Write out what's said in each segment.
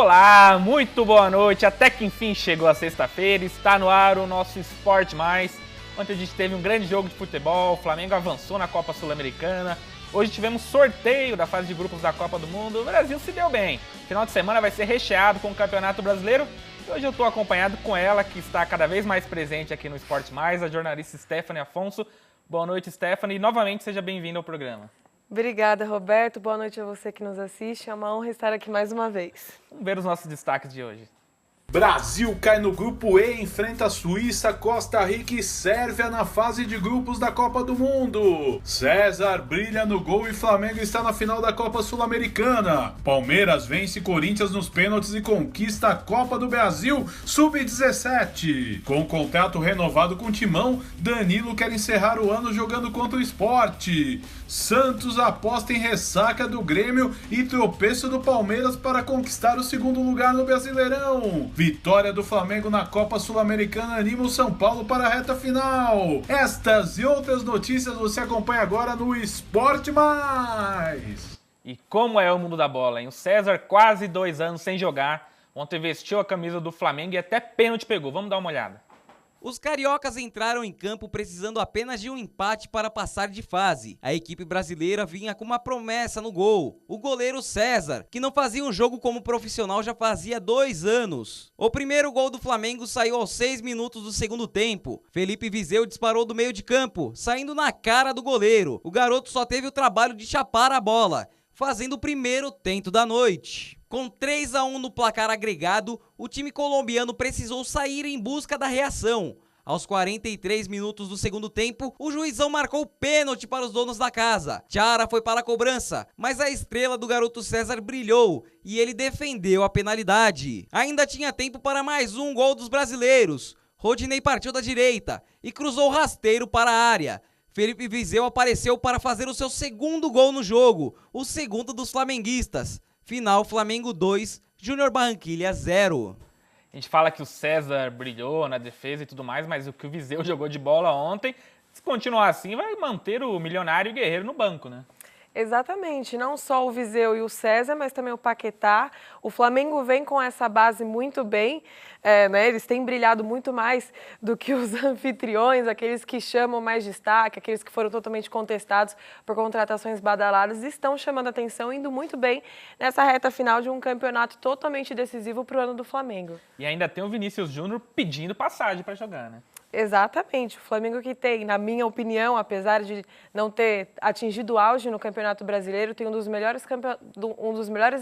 Olá, muito boa noite, até que enfim chegou a sexta-feira, está no ar o nosso Esporte Mais. Ontem a gente teve um grande jogo de futebol, o Flamengo avançou na Copa Sul-Americana, hoje tivemos sorteio da fase de grupos da Copa do Mundo, o Brasil se deu bem. Final de semana vai ser recheado com o Campeonato Brasileiro e hoje eu estou acompanhado com ela, que está cada vez mais presente aqui no Esporte Mais, a jornalista Stephanie Afonso. Boa noite, Stephanie, e novamente seja bem-vinda ao programa. Obrigada, Roberto. Boa noite a você que nos assiste. É uma honra estar aqui mais uma vez. Vamos ver os nossos destaques de hoje. Brasil cai no grupo E, enfrenta Suíça, Costa Rica e Sérvia na fase de grupos da Copa do Mundo. César brilha no gol e Flamengo está na final da Copa Sul-Americana. Palmeiras vence Corinthians nos pênaltis e conquista a Copa do Brasil Sub-17. Com contrato renovado com Timão, Danilo quer encerrar o ano jogando contra o Sport. Santos aposta em ressaca do Grêmio e tropeço do Palmeiras para conquistar o segundo lugar no Brasileirão. Vitória do Flamengo na Copa Sul-Americana anima o São Paulo para a reta final. Estas e outras notícias você acompanha agora no Esporte Mais. E como é o mundo da bola, hein? O César, quase 2 anos sem jogar, ontem vestiu a camisa do Flamengo e até pênalti pegou. Vamos dar uma olhada. Os cariocas entraram em campo precisando apenas de um empate para passar de fase. A equipe brasileira vinha com uma promessa no gol, o goleiro César, que não fazia um jogo como profissional já fazia 2 anos. O primeiro gol do Flamengo saiu aos 6 minutos do segundo tempo. Felipe Viseu disparou do meio de campo, saindo na cara do goleiro. O garoto só teve o trabalho de chapar a bola, fazendo o primeiro tento da noite. Com 3-1 no placar agregado, o time colombiano precisou sair em busca da reação. Aos 43 minutos do segundo tempo, o juizão marcou pênalti para os donos da casa. Tiara foi para a cobrança, mas a estrela do garoto César brilhou e ele defendeu a penalidade. Ainda tinha tempo para mais um gol dos brasileiros. Rodinei partiu da direita e cruzou rasteiro para a área. Felipe Viseu apareceu para fazer o seu segundo gol no jogo, o segundo dos flamenguistas. Final, Flamengo 2, Júnior Barranquilla 0. A gente fala que o César brilhou na defesa e tudo mais, mas o que o Viseu jogou de bola ontem, se continuar assim, vai manter o milionário e Guerreiro no banco, né? Exatamente, não só o Viseu e o César, mas também o Paquetá. O Flamengo vem com essa base muito bem, né? Eles têm brilhado muito mais do que os anfitriões, aqueles que chamam mais destaque, aqueles que foram totalmente contestados por contratações badaladas, estão chamando atenção, indo muito bem nessa reta final de um campeonato totalmente decisivo para o ano do Flamengo. E ainda tem o Vinícius Júnior pedindo passagem para jogar, né? Exatamente, o Flamengo que tem, na minha opinião, apesar de não ter atingido o auge no Campeonato Brasileiro, tem um dos melhores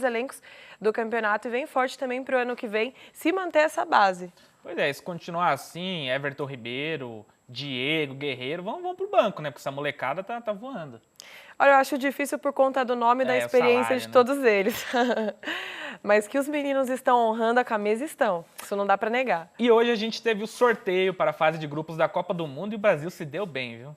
elencos do campeonato e vem forte também para o ano que vem, se manter essa base. Pois é, se continuar assim, Everton Ribeiro, Diego, Guerreiro, vão pro banco, né? Porque essa molecada tá voando. Olha, eu acho difícil por conta do nome e da experiência salário, de né? todos eles. Mas que os meninos estão honrando a camisa, estão. Isso não dá para negar. E hoje a gente teve o sorteio para a fase de grupos da Copa do Mundo e o Brasil se deu bem, viu?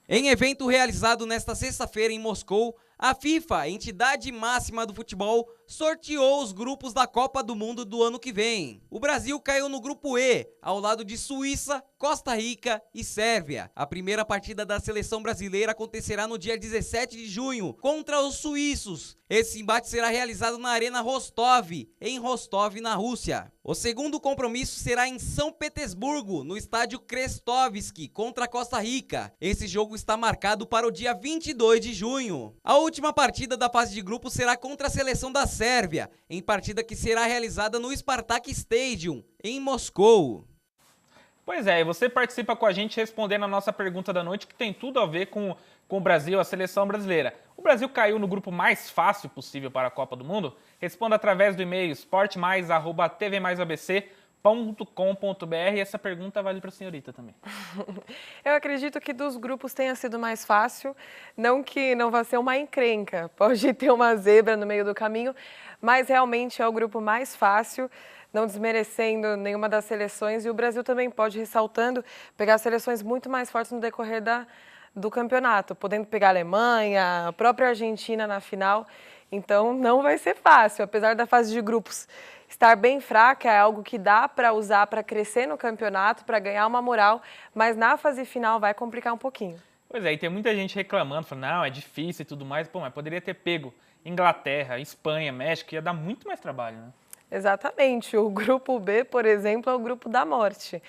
Em evento realizado nesta sexta-feira em Moscou, a FIFA, entidade máxima do futebol, sorteou os grupos da Copa do Mundo do ano que vem. O Brasil caiu no grupo E, ao lado de Suíça, Costa Rica e Sérvia. A primeira partida da seleção brasileira acontecerá no dia 17 de junho, contra os suíços. Esse embate será realizado na Arena Rostov, em Rostov, na Rússia. O segundo compromisso será em São Petersburgo, no estádio Krestovsky, contra a Costa Rica. Esse jogo está marcado para o dia 22 de junho. A última partida da fase de grupo será contra a seleção da Sérvia, em partida que será realizada no Spartak Stadium, em Moscou. Pois é, e você participa com a gente respondendo a nossa pergunta da noite, que tem tudo a ver com o Brasil, a seleção brasileira. O Brasil caiu no grupo mais fácil possível para a Copa do Mundo? Responda através do e-mail esportemais@tvmaisabc.com.br e essa pergunta vale para a senhorita também. Eu acredito que dos grupos tenha sido mais fácil, não que não vá ser uma encrenca, pode ter uma zebra no meio do caminho, mas realmente é o grupo mais fácil, não desmerecendo nenhuma das seleções, e o Brasil também pode, ressaltando, pegar seleções muito mais fortes no decorrer do campeonato, podendo pegar a Alemanha, a própria Argentina na final, então não vai ser fácil, apesar da fase de grupos estar bem fraca, é algo que dá para usar para crescer no campeonato, para ganhar uma moral, mas na fase final vai complicar um pouquinho. Pois é, e tem muita gente reclamando, falando, não, é difícil e tudo mais, pô, mas poderia ter pego Inglaterra, Espanha, México, ia dar muito mais trabalho, né? Exatamente. O grupo B, por exemplo, é o grupo da morte.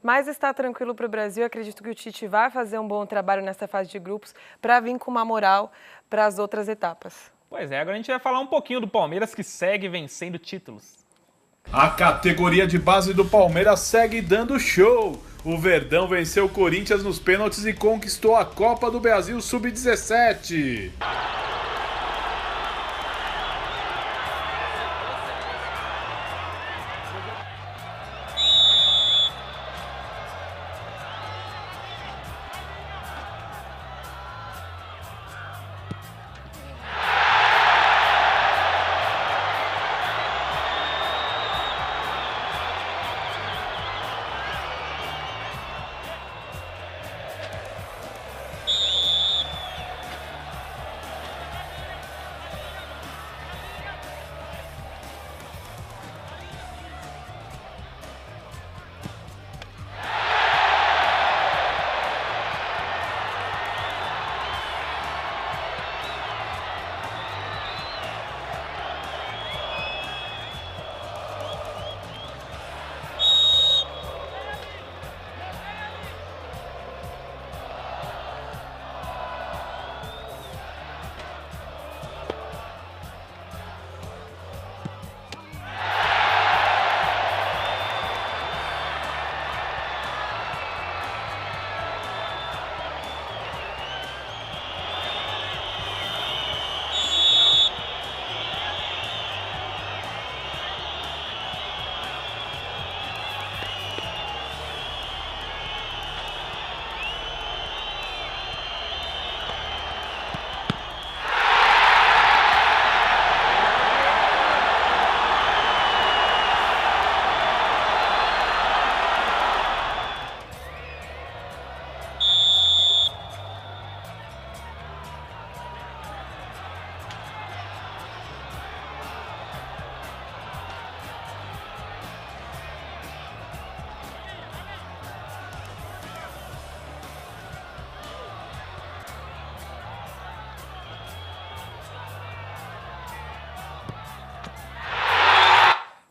Mas está tranquilo para o Brasil. Acredito que o Tite vai fazer um bom trabalho nessa fase de grupos para vir com uma moral para as outras etapas. Pois é, agora a gente vai falar um pouquinho do Palmeiras, que segue vencendo títulos. A categoria de base do Palmeiras segue dando show. O Verdão venceu o Corinthians nos pênaltis e conquistou a Copa do Brasil Sub-17.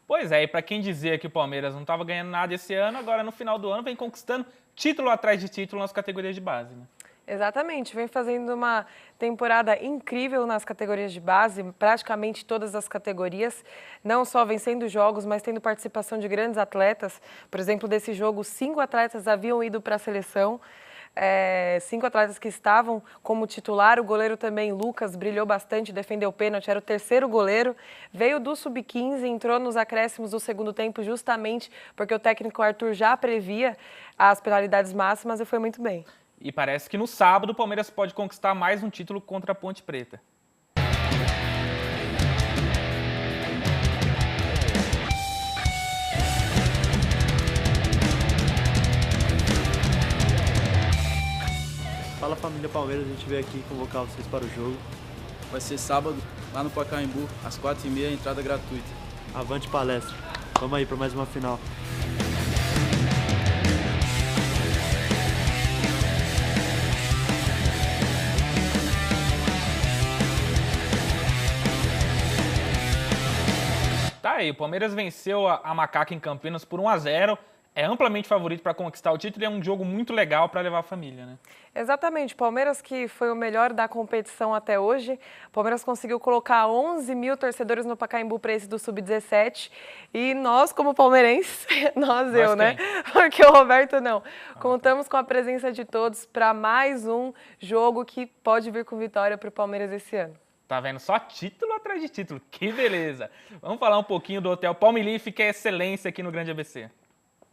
Pois é, e para quem dizia que o Palmeiras não estava ganhando nada esse ano, agora no final do ano vem conquistando título atrás de título nas categorias de base, né? Exatamente, vem fazendo uma temporada incrível nas categorias de base, praticamente todas as categorias, não só vencendo jogos, mas tendo participação de grandes atletas. Por exemplo, desse jogo, 5 atletas haviam ido para a seleção, 5 atletas que estavam como titular. O goleiro também, Lucas, brilhou bastante, defendeu o pênalti, era o terceiro goleiro, veio do Sub-15, entrou nos acréscimos do segundo tempo justamente porque o técnico Arthur já previa as penalidades máximas e foi muito bem. E parece que no sábado o Palmeiras pode conquistar mais um título contra a Ponte Preta. Fala família Palmeiras, a gente veio aqui convocar vocês para o jogo. Vai ser sábado, lá no Pacaembu, às 4h30, entrada gratuita. Avante palestra. Vamos aí para mais uma final. Tá aí, o Palmeiras venceu a Macaca em Campinas por 1-0. É amplamente favorito para conquistar o título e é um jogo muito legal para levar a família, né? Exatamente, o Palmeiras, que foi o melhor da competição até hoje, o Palmeiras conseguiu colocar 11 mil torcedores no Pacaembu para esse do Sub-17 e nós, como palmeirenses, eu, né? Porque o Roberto não. Contamos com a presença de todos para mais um jogo que pode vir com vitória para o Palmeiras esse ano. Tá vendo? Só título atrás de título, que beleza! Vamos falar um pouquinho do Hotel Palmilife, que é excelência aqui no Grande ABC.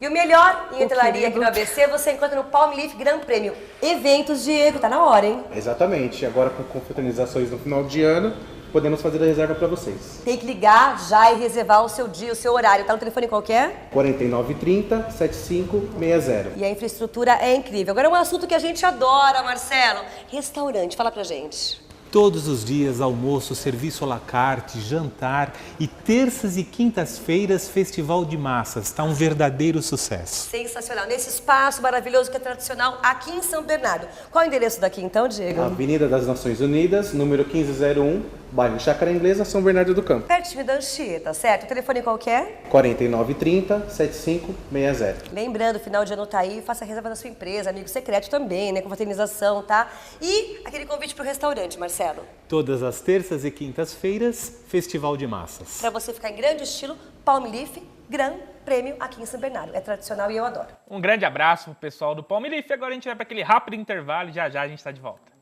E o melhor em hotelaria aqui no ABC você encontra no Palmilife Gran Prêmio. Eventos, Diego, tá na hora, hein? Exatamente. Agora com confraternizações no final de ano, podemos fazer a reserva para vocês. Tem que ligar já e reservar o seu dia, o seu horário. Tá no telefone qualquer? 4930-7560. E a infraestrutura é incrível. Agora um assunto que a gente adora, Marcelo. Restaurante, fala pra gente. Todos os dias, almoço, serviço à la carte, jantar e terças e quintas-feiras, festival de massas. Está um verdadeiro sucesso. Sensacional. Nesse espaço maravilhoso que é tradicional aqui em São Bernardo. Qual é o endereço daqui então, Diego? Avenida das Nações Unidas, número 1501, Bairro Chácara Inglesa, São Bernardo do Campo. Pertinho da Anchieta, certo? O telefone qual que é? 4930-7560. Lembrando, final de ano tá aí, faça a reserva da sua empresa, amigo secreto também, né? Confraternização, tá? E aquele convite pro restaurante, Marcelo. Todas as terças e quintas-feiras, Festival de Massas. Pra você ficar em grande estilo, Palm Leaf, Gran Prêmio aqui em São Bernardo. É tradicional e eu adoro. Um grande abraço pro pessoal do Palm Leaf. Agora a gente vai para aquele rápido intervalo e já a gente está de volta.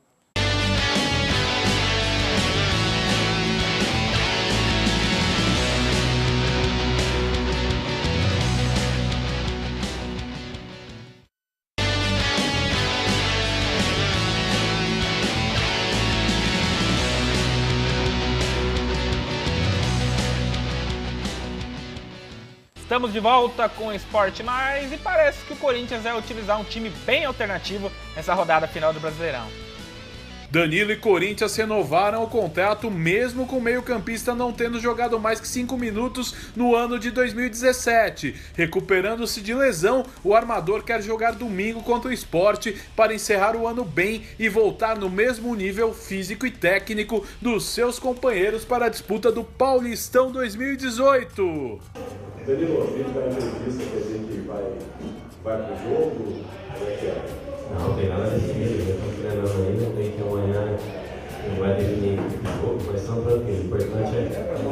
Estamos de volta com o Esporte Mais e parece que o Corinthians vai utilizar um time bem alternativo nessa rodada final do Brasileirão. Danilo e Corinthians renovaram o contrato mesmo com o meio-campista não tendo jogado mais que 5 minutos no ano de 2017. Recuperando-se de lesão, o armador quer jogar domingo contra o Sport para encerrar o ano bem e voltar no mesmo nível físico e técnico dos seus companheiros para a disputa do Paulistão 2018. Danilo, a gente vai na entrevista quer dizer que vai pro jogo? Como é que é? Não, tem nada definido, já estamos treinando ainda, tem que amanhã não vai definir o jogo, mas estamos tranquilos. O importante é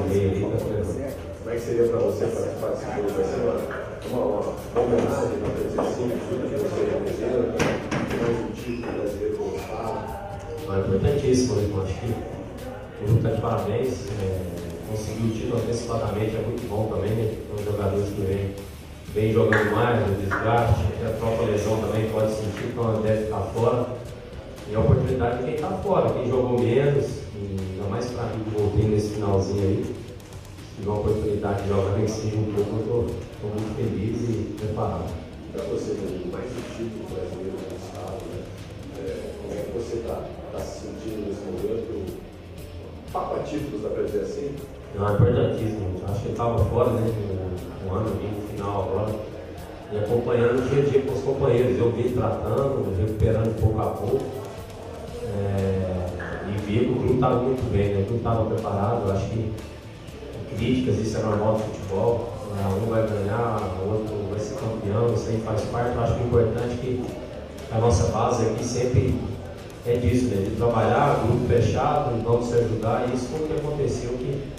ver ali, tá treinando. Como é que seria para você participar desse jogo? Vai ser uma homenagem na 35 que você representa, um título brasileiro como Estado? É importantíssimo, né? Acho que o grupo está de parabéns. Conseguir o título antecipadamente é muito bom também, né? São jogadores que vem jogando mais, o desgaste, a própria lesão também pode sentir, então deve ficar fora. E a oportunidade de quem está fora, quem jogou menos, e ainda mais para mim que voltei nesse finalzinho aí, se tiver uma oportunidade de jogar nem que seja um pouco, eu estou muito feliz e preparado. Para você, mais um título brasileiro no Estado, né? Como é que você está se sentindo nesse momento? Papa títulos, dá para dizer assim? Não, é importantíssimo. Acho que ele estava fora, né? Um ano, no final agora. E acompanhando o dia a dia com os companheiros. Eu vim tratando, recuperando pouco a pouco. E vi que o clube estava muito bem, né? O clube estava preparado. Eu acho que críticas, isso é normal do futebol. Um vai ganhar, o outro vai ser campeão, isso aí faz parte. Eu acho que é importante que a nossa base aqui sempre é disso, né? De trabalhar, grupo fechado, vamos se ajudar. E isso foi o que aconteceu, que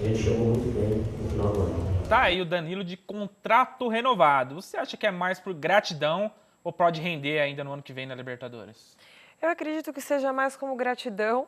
a gente chegou muito bem no final do ano. Tá aí o Danilo de contrato renovado. Você acha que é mais por gratidão ou pode render ainda no ano que vem na Libertadores? Eu acredito que seja mais como gratidão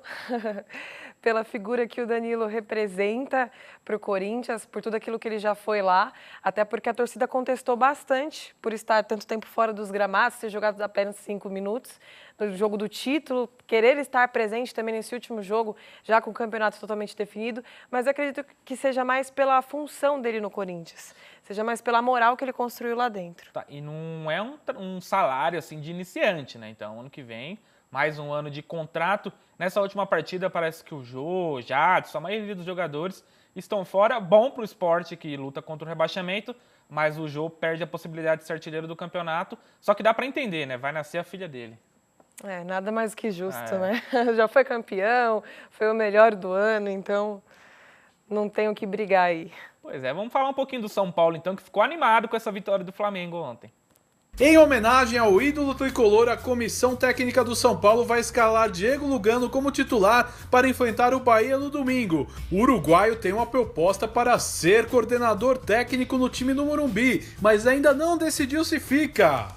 pela figura que o Danilo representa para o Corinthians, por tudo aquilo que ele já foi lá, até porque a torcida contestou bastante por estar tanto tempo fora dos gramados, ter jogado apenas 5 minutos no jogo do título, querer estar presente também nesse último jogo, já com o campeonato totalmente definido, mas eu acredito que seja mais pela função dele no Corinthians, seja mais pela moral que ele construiu lá dentro. Tá, e não é um salário assim de iniciante, né? Então, ano que vem, mais um ano de contrato. Nessa última partida, parece que o Jô, Jadson, a maioria dos jogadores estão fora. Bom para o Sport, que luta contra o rebaixamento, mas o Jô perde a possibilidade de ser artilheiro do campeonato. Só que dá para entender, né? Vai nascer a filha dele. Nada mais que justo, né? Já foi campeão, foi o melhor do ano, então não tem o que brigar aí. Pois é, vamos falar um pouquinho do São Paulo, então, que ficou animado com essa vitória do Flamengo ontem. Em homenagem ao ídolo tricolor, a comissão técnica do São Paulo vai escalar Diego Lugano como titular para enfrentar o Bahia no domingo. O uruguaio tem uma proposta para ser coordenador técnico no time do Morumbi, mas ainda não decidiu se fica.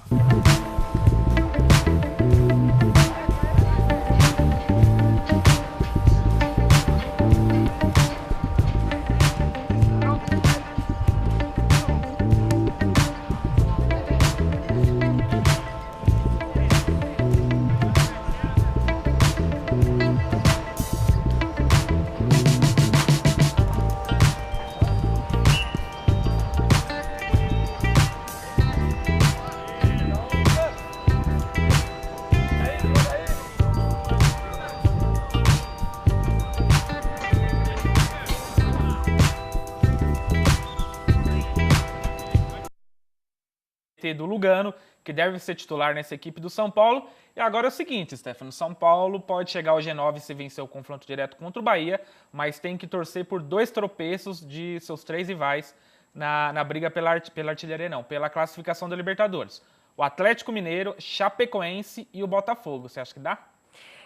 Do Lugano, que deve ser titular nessa equipe do São Paulo. E agora é o seguinte, Stefano, São Paulo pode chegar ao G9 se vencer o confronto direto contra o Bahia, mas tem que torcer por 2 tropeços de seus 3 rivais na briga pela artilharia, não, pela classificação da Libertadores. O Atlético Mineiro, Chapecoense e o Botafogo. Você acha que dá?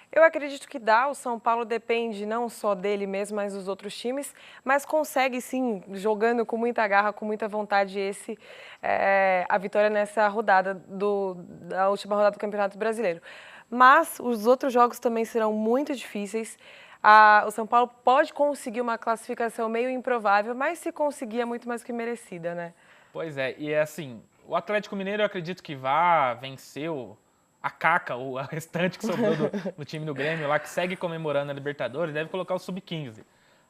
Eu acredito que dá. O São Paulo depende não só dele mesmo, mas dos outros times, mas consegue sim, jogando com muita garra, com muita vontade, a vitória nessa rodada da última rodada do Campeonato Brasileiro. Mas os outros jogos também serão muito difíceis. O São Paulo pode conseguir uma classificação meio improvável, mas se conseguir é muito mais que merecida, né? Pois é, e assim, o Atlético Mineiro eu acredito que vá vencer a caca, o restante que sobrou do time do Grêmio lá, que segue comemorando a Libertadores, deve colocar o Sub-15.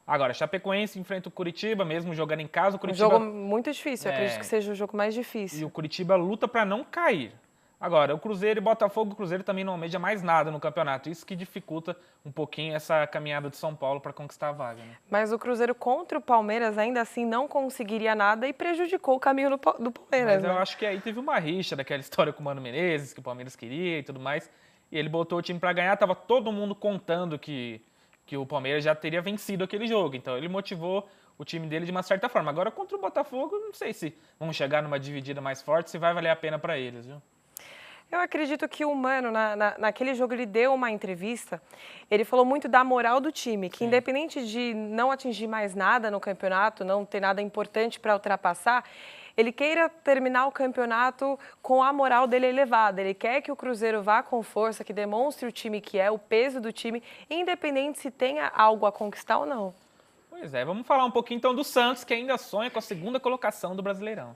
Agora, Chapecoense enfrenta o Curitiba, mesmo jogando em casa. O Curitiba, um jogo muito difícil, eu acredito que seja o jogo mais difícil. E o Curitiba luta para não cair. Agora, o Cruzeiro e Botafogo, o Cruzeiro também não almeja mais nada no campeonato. Isso que dificulta um pouquinho essa caminhada de São Paulo para conquistar a vaga, né? Mas o Cruzeiro contra o Palmeiras ainda assim não conseguiria nada e prejudicou o caminho do Palmeiras. Mas eu acho que aí teve uma rixa daquela história com o Mano Menezes, que o Palmeiras queria e tudo mais. E ele botou o time para ganhar, tava todo mundo contando que o Palmeiras já teria vencido aquele jogo. Então ele motivou o time dele de uma certa forma. Agora contra o Botafogo, não sei se vão chegar numa dividida mais forte, se vai valer a pena para eles, viu? Eu acredito que o Mano, naquele jogo, ele deu uma entrevista, ele falou muito da moral do time, que independente de não atingir mais nada no campeonato, não ter nada importante para ultrapassar, ele queira terminar o campeonato com a moral dele elevada. Ele quer que o Cruzeiro vá com força, que demonstre o time que é, o peso do time, independente se tenha algo a conquistar ou não. Pois é, vamos falar um pouquinho então do Santos, que ainda sonha com a segunda colocação do Brasileirão.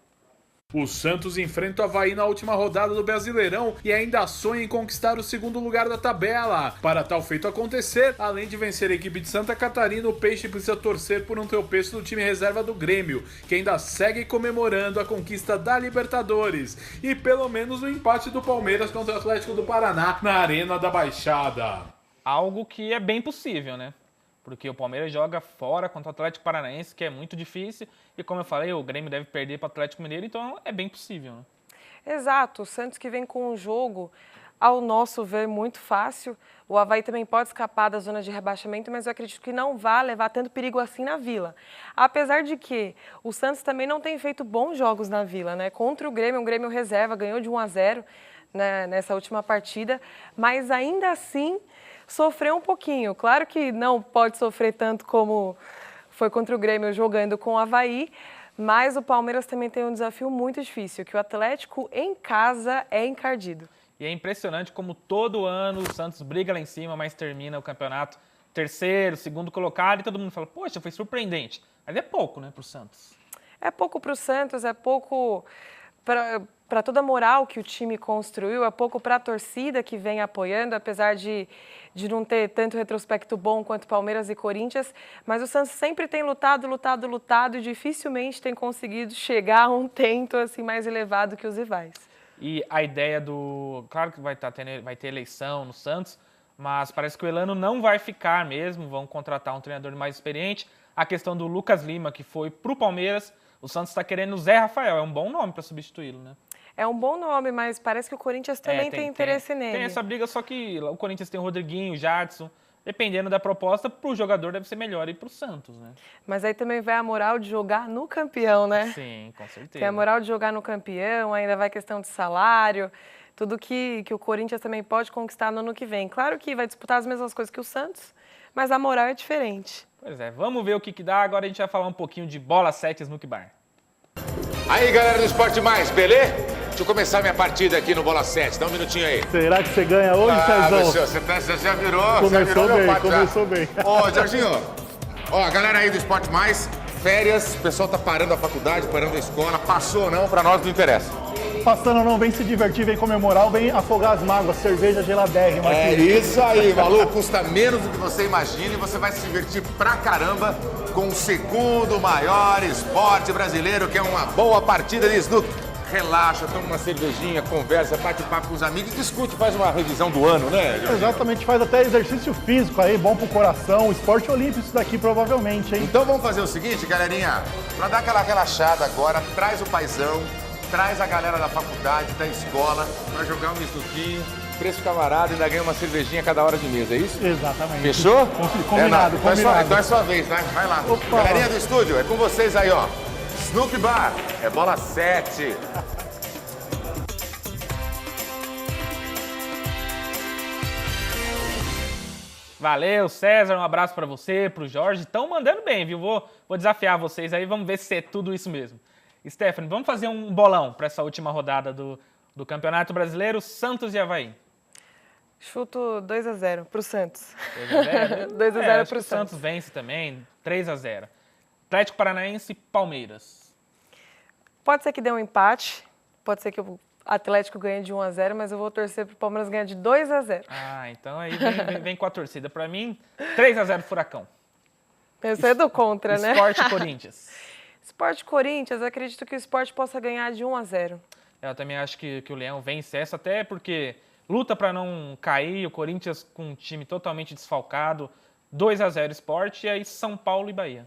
O Santos enfrenta o Avaí na última rodada do Brasileirão e ainda sonha em conquistar o segundo lugar da tabela. Para tal feito acontecer, além de vencer a equipe de Santa Catarina, o Peixe precisa torcer por um tropeço do time reserva do Grêmio, que ainda segue comemorando a conquista da Libertadores, e pelo menos o empate do Palmeiras contra o Atlético do Paraná na Arena da Baixada. Algo que é bem possível, né? Porque o Palmeiras joga fora contra o Atlético Paranaense, que é muito difícil. E como eu falei, o Grêmio deve perder para o Atlético Mineiro, então é bem possível, né? Exato, o Santos que vem com um jogo, ao nosso ver, muito fácil. O Avaí também pode escapar da zona de rebaixamento, mas eu acredito que não vai levar tanto perigo assim na Vila. Apesar de que o Santos também não tem feito bons jogos na Vila, né? Contra o Grêmio reserva, ganhou de 1-0, né, nessa última partida, mas ainda assim sofreu um pouquinho. Claro que não pode sofrer tanto como foi contra o Grêmio jogando com o Avaí, mas o Palmeiras também tem um desafio muito difícil, que o Atlético em casa é encardido. E é impressionante como todo ano o Santos briga lá em cima, mas termina o campeonato terceiro, segundo colocado, e todo mundo fala, poxa, foi surpreendente. Mas é pouco, né, para o Santos. É pouco para o Santos, é pouco para toda a moral que o time construiu, é pouco para a torcida que vem apoiando, apesar de não ter tanto retrospecto bom quanto Palmeiras e Corinthians, mas o Santos sempre tem lutado e dificilmente tem conseguido chegar a um tento assim, mais elevado que os rivais. E a ideia do... Claro que vai ter eleição no Santos, mas parece que o Elano não vai ficar mesmo, vão contratar um treinador mais experiente. A questão do Lucas Lima, que foi para o Palmeiras, o Santos está querendo o Zé Rafael, é um bom nome para substituí-lo, né? É um bom nome, mas parece que o Corinthians também tem interesse nele. Tem essa briga, só que o Corinthians tem o Rodriguinho, o Jadson. Dependendo da proposta, para o jogador deve ser melhor ir para o Santos, né? Mas aí também vai a moral de jogar no campeão, né? Sim, com certeza. Tem a moral de jogar no campeão, ainda vai questão de salário, tudo que o Corinthians também pode conquistar no ano que vem. Claro que vai disputar as mesmas coisas que o Santos, mas a moral é diferente. Pois é, vamos ver o que dá. Agora a gente vai falar um pouquinho de Bola 7 Snook Bar. Aí, galera do Esporte Mais, beleza? Deixa eu começar minha partida aqui no Bola 7, dá um minutinho aí. Será que você ganha hoje, Cezão? Você já virou, Começou bem. Ô, Jorginho, ó, a galera aí do Esporte Mais, férias, o pessoal tá parando a faculdade, parando a escola, passou ou não, pra nós não interessa. Passando ou não, vem se divertir, vem comemorar, vem afogar as mágoas, cerveja geladérrima. É isso aí, maluco, custa menos do que você imagina e você vai se divertir pra caramba com o segundo maior esporte brasileiro, que é uma boa partida de snook. Relaxa, toma uma cervejinha, conversa, bate papo com os amigos, discute, faz uma revisão do ano, né? Exatamente, faz até exercício físico aí, bom pro coração, esporte olímpico isso daqui provavelmente, hein? Então vamos fazer o seguinte, galerinha, pra dar aquela relaxada agora, traz o paizão, traz a galera da faculdade, da escola, para jogar um snuquinho, preço camarada e ainda ganha uma cervejinha a cada hora de mesa, é isso? Exatamente. Fechou? Combinado, combinado. Então é sua vez, né? Vai lá. Opa. Galerinha do estúdio, é com vocês aí, ó. Snook Bar, é bola 7. Valeu, César, um abraço pra você, pro Jorge. Estão mandando bem, viu? Vou desafiar vocês aí, vamos ver se é tudo isso mesmo. Stephanie, vamos fazer um bolão para essa última rodada do Campeonato Brasileiro, Santos e Avaí. Chuto 2-0 pro Santos. 2-0? 2-0 pro Santos. O Santos vence também, 3-0. Atlético Paranaense e Palmeiras. Pode ser que dê um empate, pode ser que o Atlético ganhe de 1-0, mas eu vou torcer pro Palmeiras ganhar de 2-0. Ah, então aí vem com a torcida. Para mim, 3-0 Furacão. Você é do contra, né? Sport Corinthians. Sport Corinthians, acredito que o Sport possa ganhar de 1-0. Eu também acho que o Leão vence essa, até porque luta para não cair, o Corinthians com um time totalmente desfalcado, 2-0 Sport, e aí São Paulo e Bahia.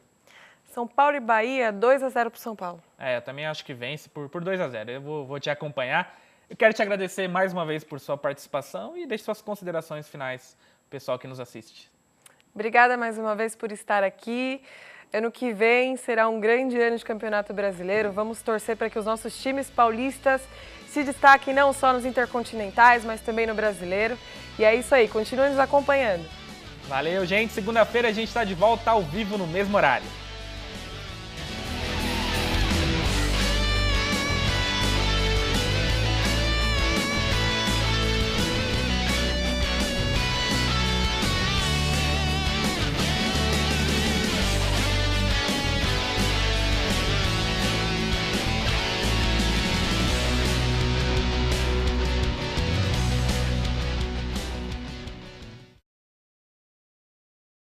São Paulo e Bahia, 2-0 pro São Paulo. Eu também acho que vence por 2-0. Eu vou te acompanhar. Eu quero te agradecer mais uma vez por sua participação e deixe suas considerações finais, pessoal que nos assiste. Obrigada mais uma vez por estar aqui. Ano que vem será um grande ano de Campeonato Brasileiro. Vamos torcer para que os nossos times paulistas se destaquem não só nos intercontinentais, mas também no Brasileiro. E é isso aí, continue nos acompanhando. Valeu, gente. Segunda-feira a gente está de volta ao vivo no mesmo horário.